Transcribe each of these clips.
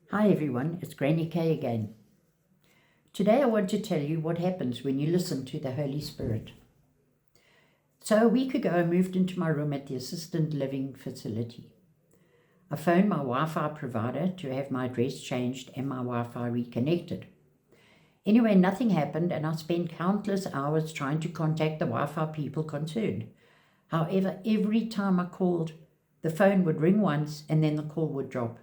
Hi everyone, it's Granny K again. Today I want to tell you what happens when you listen to the Holy Spirit. So a week ago I moved into my room at the assisted living facility. I phoned my Wi-Fi provider to have my address changed and my Wi-Fi reconnected. Anyway, nothing happened and I spent countless hours trying to contact the Wi-Fi people concerned. However, every time I called, the phone would ring once and then the call would drop.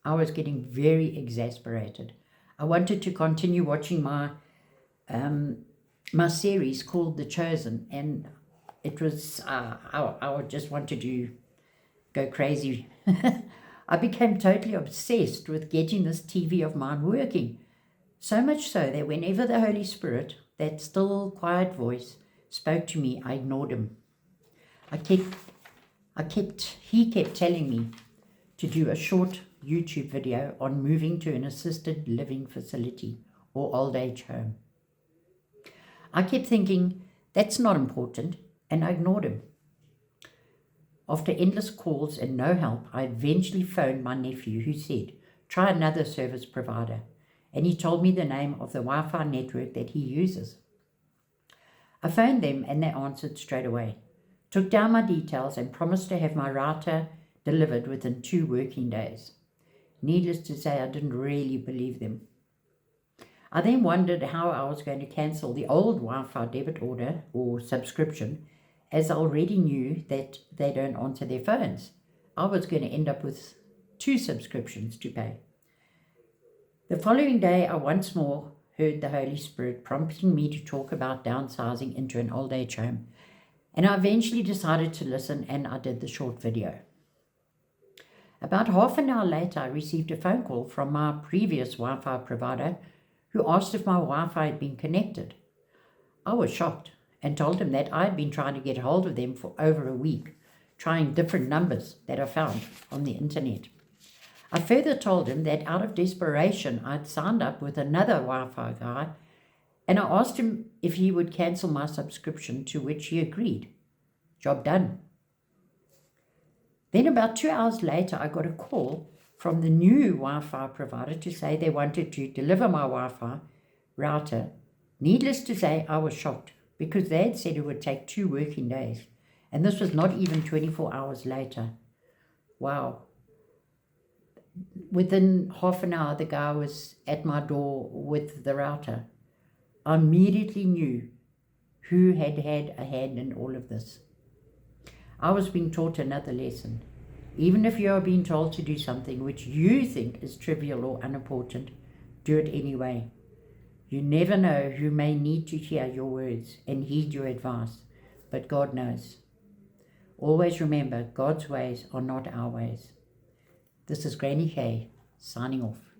I was getting very exasperated. I wanted to continue watching my series called The Chosen, and it was I would just wanted to go crazy. I became totally obsessed with getting this TV of mine working, so much so that whenever the Holy Spirit, that still quiet voice, spoke to me, I ignored him. He kept telling me to do a short YouTube video on moving to an assisted living facility or old age home. I kept thinking, that's not important, and I ignored him. After endless calls and no help, I eventually phoned my nephew, who said, try another service provider, and he told me the name of the Wi-Fi network that he uses. I phoned them and they answered straight away, took down my details and promised to have my router delivered within 2 working days. Needless to say, I didn't really believe them. I then wondered how I was going to cancel the old Wi-Fi debit order or subscription, as I already knew that they don't answer their phones. I was going to end up with 2 subscriptions to pay. The following day, I once more heard the Holy Spirit prompting me to talk about downsizing into an old age home, and I eventually decided to listen, and I did the short video. About half an hour later, I received a phone call from my previous Wi-Fi provider who asked if my Wi-Fi had been connected. I was shocked and told him that I had been trying to get hold of them for over a week, trying different numbers that I found on the internet. I further told him that out of desperation, I'd signed up with another Wi-Fi guy, and I asked him if he would cancel my subscription, to which he agreed. Job done. Then about 2 hours later, I got a call from the new Wi-Fi provider to say they wanted to deliver my Wi-Fi router. Needless to say, I was shocked because they had said it would take 2 working days, and this was not even 24 hours later. Wow. Within half an hour, the guy was at my door with the router. I immediately knew who had had a hand in all of this. I was being taught another lesson. Even if you are being told to do something which you think is trivial or unimportant, do it anyway. You never know who may need to hear your words and heed your advice, but God knows. Always remember, God's ways are not our ways. This is Granny K, signing off.